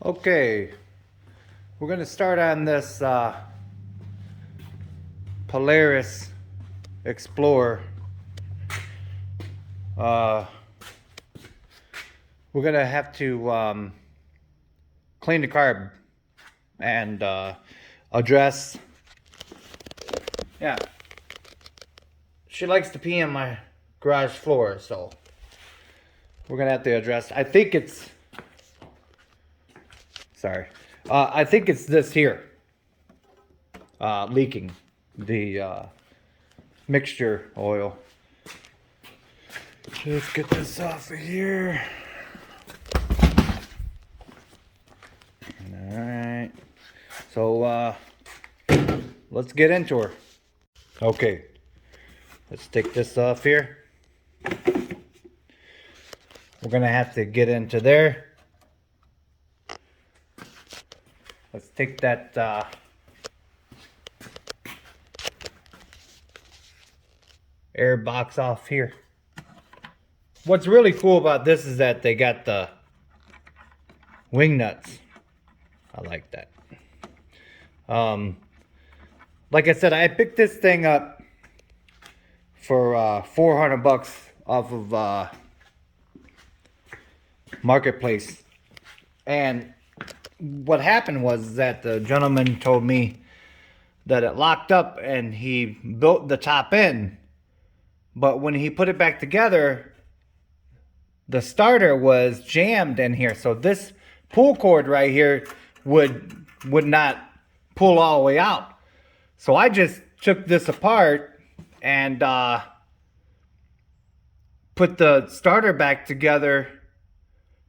Okay, we're gonna start on this Polaris Explorer. We're gonna have to clean the carb and address. Yeah, she likes to pee on my garage floor, so we're gonna have to address. I think it's. Sorry. I think it's this here. Leaking the mixture oil. Just get this off of here. Alright. So let's get into her. Okay. Let's take this off here. We're gonna have to get into there. Let's take that air box off here. What's really cool about this is that they got the wing nuts. I like that. Like I said, I picked this thing up for 400 bucks off of Marketplace. And what happened was that the gentleman told me that it locked up and he built the top in, but when he put it back together, the starter was jammed in here. So this pull cord right here would not pull all the way out. So I just took this apart and put the starter back together,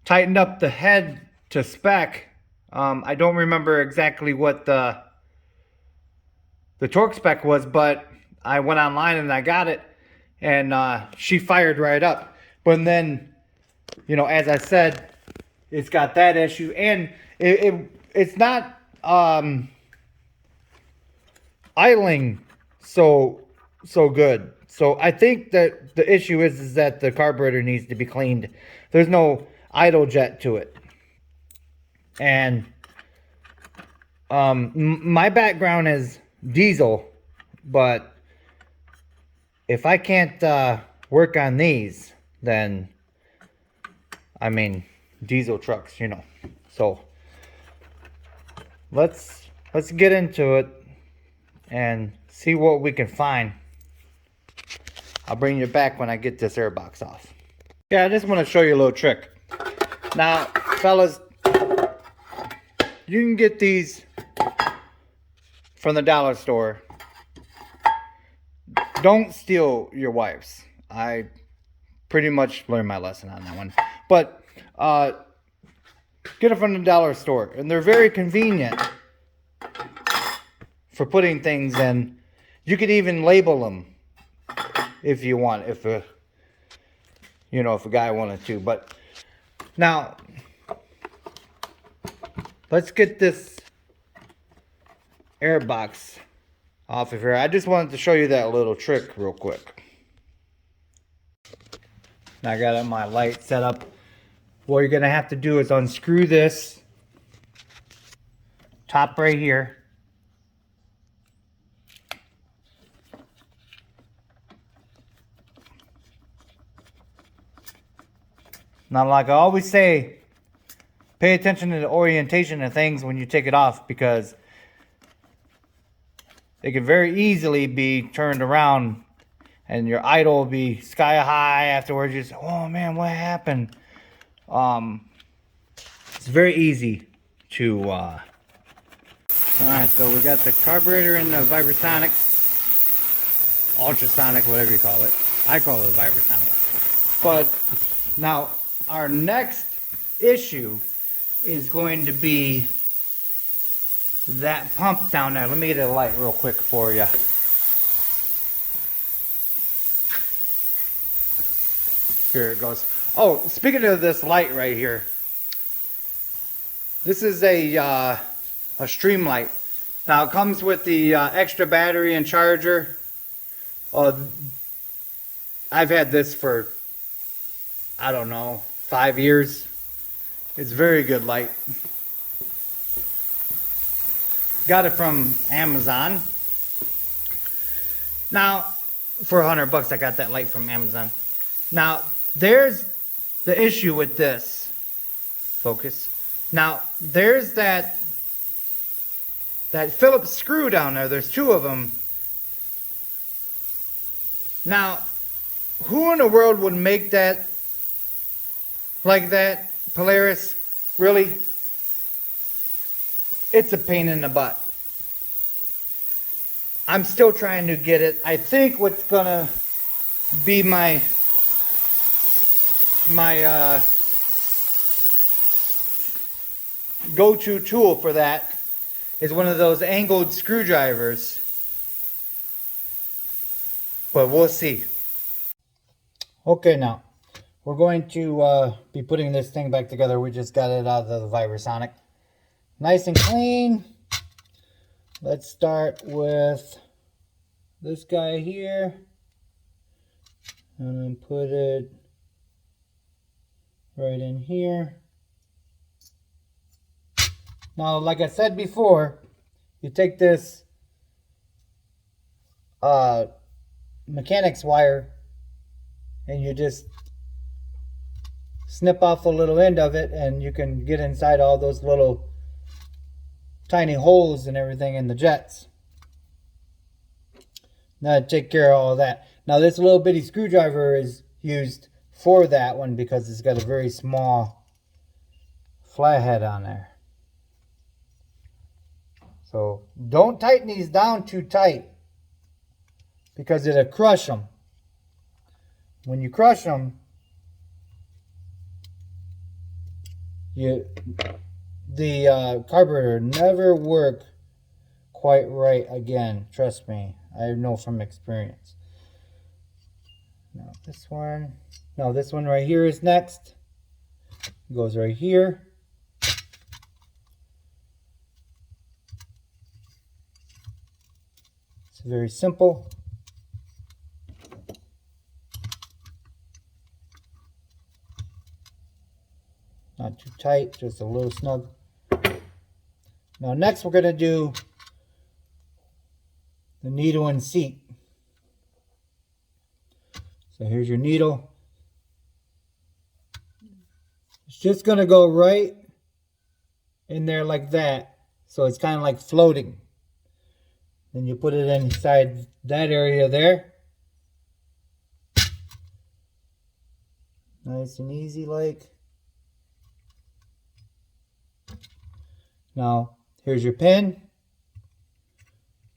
tightened up the head to spec. I don't remember exactly what the torque spec was, but I went online and I got it, and she fired right up. But then, you know, as I said, it's got that issue, and it's not idling so good. So I think that the issue is that the carburetor needs to be cleaned. There's no idle jet to it. And my background is diesel, but if I can't work on these, then I mean diesel trucks, you know. So let's get into it and see what we can find. I'll bring you back when I get this air box off. Yeah, I just want to show you a little trick. Now, fellas, you can get these from the dollar store. Don't steal your wife's. I pretty much learned my lesson on that one. But get it from the dollar store, and they're very convenient for putting things in. You could even label them if you want, if a guy wanted to. But now, let's get this air box off of here. I just wanted to show you that little trick real quick. Now I got my light set up. What you're gonna have to do is unscrew this top right here. Now, like I always say, pay attention to the orientation of things when you take it off, because they can very easily be turned around and your idle will be sky high afterwards. You say, oh man, what happened? It's very easy to alright, so we got the carburetor and the vibrasonic, ultrasonic, whatever you call it. I call it a vibrasonic. But now our next issue is going to be that pump down there. Let me get a light real quick for you. Here it goes. Oh, speaking of this light right here, this is a stream light. Now it comes with the extra battery and charger. I've had this for, I don't know, 5 years. It's very good light. Got it from Amazon. Now, for $100, I got that light from Amazon. Now, there's the issue with this. Focus. Now, there's that Phillips screw down there. There's two of them. Now, who in the world would make that like that? Polaris? Really? It's a pain in the butt. I'm still trying to get it. I think what's gonna be my go-to tool for that is one of those angled screwdrivers. But we'll see. Okay, now we're going to be putting this thing back together. We just got it out of the ultrasonic. Nice and clean. Let's start with this guy here. And then put it right in here. Now, like I said before, you take this mechanics wire and you just snip off a little end of it, and you can get inside all those little tiny holes and everything in the jets. Now take care of all that. Now this little bitty screwdriver is used for that one because it's got a very small flathead on there. So don't tighten these down too tight because it'll crush them. When you crush them, the carburetor never work quite right again. Trust me, I know from experience. Now this one, this one right here is next. It goes right here. It's very simple. Not too tight, just a little snug. Now next we're going to do the needle and seat. So here's your needle. It's just going to go right in there like that. So it's kind of like floating. Then you put it inside that area there. Nice and easy like. Now, here's your pin.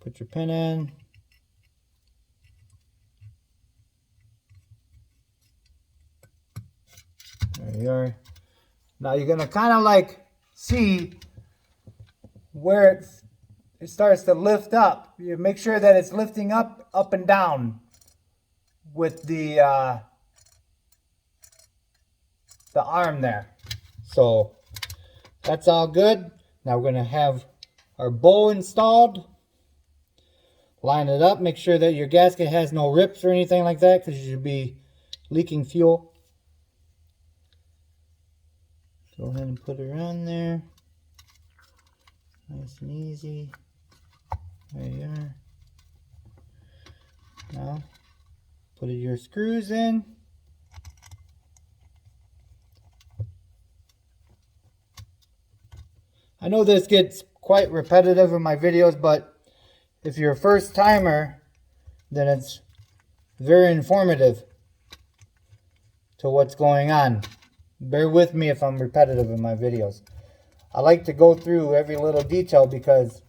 Put your pin in. There you are. Now you're going to kind of like see where it starts to lift up. You make sure that it's lifting up and down with the arm there. So that's all good. Now we're going to have our bowl installed. Line it up. Make sure that your gasket has no rips or anything like that, because you should be leaking fuel. Go ahead and put her on there. Nice and easy. There you are. Now, put your screws in. I know this gets quite repetitive in my videos, but if you're a first timer, then it's very informative to what's going on. Bear with me if I'm repetitive in my videos. I like to go through every little detail, because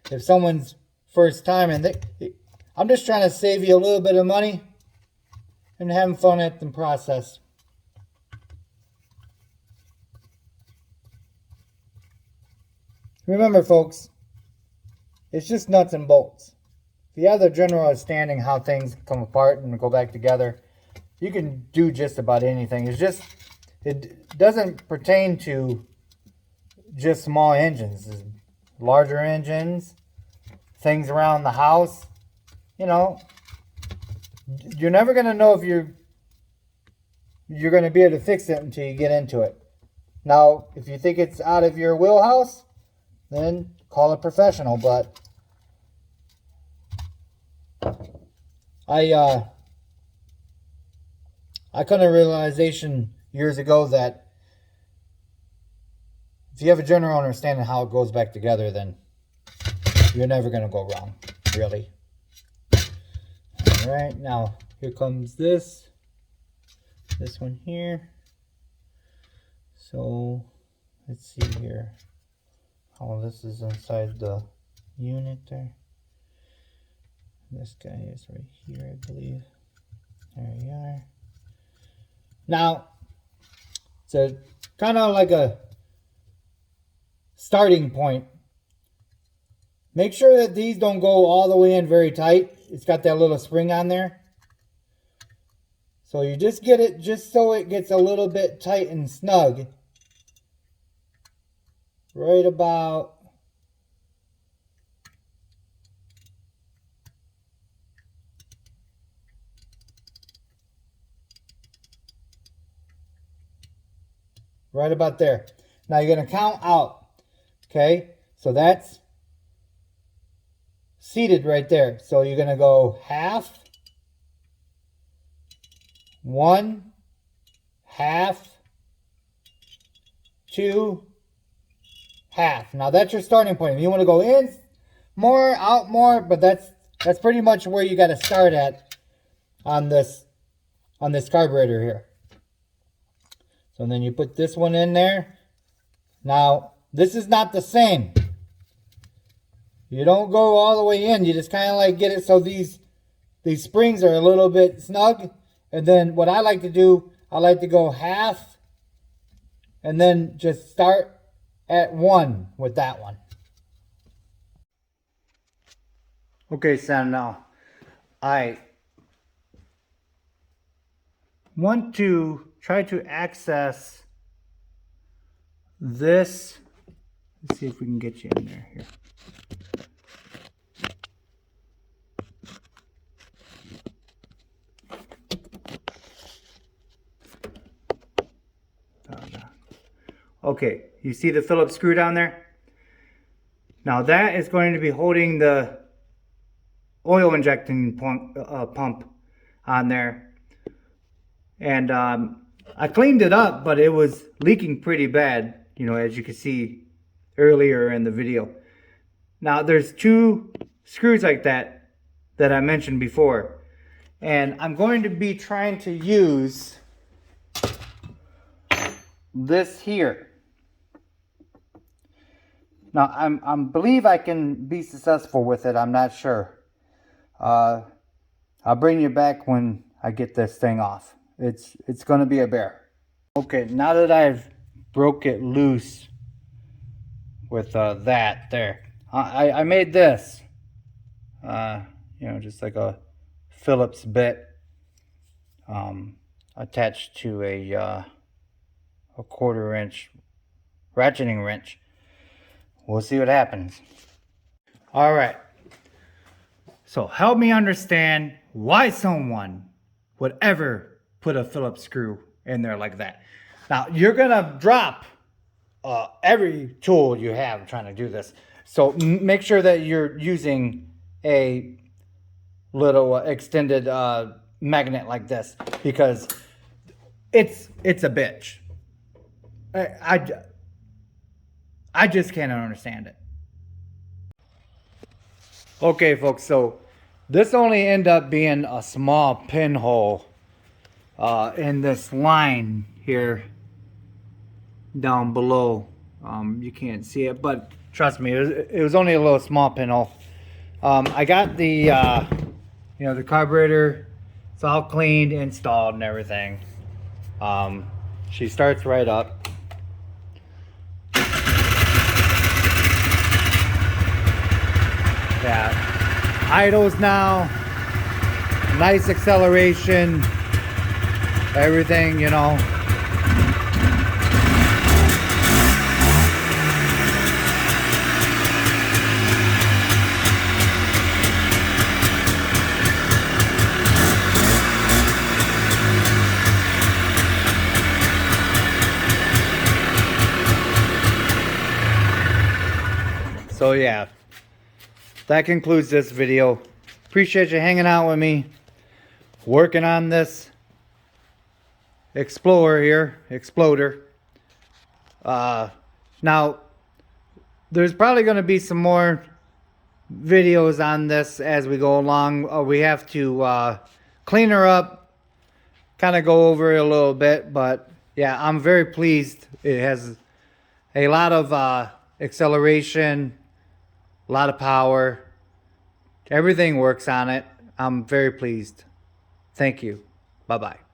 if someone's first time and I'm just trying to save you a little bit of money and having fun at the process. Remember, folks, it's just nuts and bolts. If you have the general understanding how things come apart and go back together, you can do just about anything. It doesn't pertain to just small engines. It's larger engines, things around the house. You know, you're never going to know if you're going to be able to fix it until you get into it. Now, if you think it's out of your wheelhouse, then call a professional. But I come to a realization years ago that if you have a general understanding of how it goes back together, then you're never going to go wrong, really. All right, now here comes this one here. So let's see here how this is inside the unit there. This guy is right here, I believe. There you are. Now, it's kind of like a starting point. Make sure that these don't go all the way in very tight. It's got that little spring on there. So you just get it just so it gets a little bit tight and snug. Right about there. Now you're going to count out. Okay, so that's seated right there. So you're going to go half, 1, half, 2, half. Now that's your starting point. You want to go in more, out more, but that's pretty much where you got to start at on this carburetor here. So then you put this one in there. Now this is not the same. You don't go all the way in. You just kind of like get it so these springs are a little bit snug. And then what I like to do, I like to go half and then just start at 1 with that one. Okay, so now I want to try to access this. Let's see if we can get you in there here. Okay, you see the Phillips screw down there? Now that is going to be holding the oil injecting pump on there. And I cleaned it up, but it was leaking pretty bad, you know, as you can see earlier in the video. Now there's 2 screws like that I mentioned before. And I'm going to be trying to use this here. Now, I believe I can be successful with it. I'm not sure. I'll bring you back when I get this thing off. It's going to be a bear. Okay, now that I've broke it loose with that there, I made this. You know, just like a Phillips bit attached to a 1/4 inch ratcheting wrench. We'll see what happens. All right. So help me understand why someone would ever put a Phillips screw in there like that. Now, you're going to drop every tool you have trying to do this. So make sure that you're using a little extended magnet like this, because it's a bitch. I just can't understand it. Okay, folks, so this only ended up being a small pinhole in this line here down below. You can't see it, but trust me, it was only a little small pinhole. I got the you know, the carburetor. It's all cleaned, installed, and everything. She starts right up. Yeah, idles now, nice acceleration, everything, you know. So yeah, that concludes this video. Appreciate you hanging out with me, working on this Exploder. Now, there's probably going to be some more videos on this as we go along. We have to clean her up, kind of go over it a little bit, but yeah, I'm very pleased. It has a lot of acceleration, a lot of power. Everything works on it. I'm very pleased. Thank you. Bye-bye.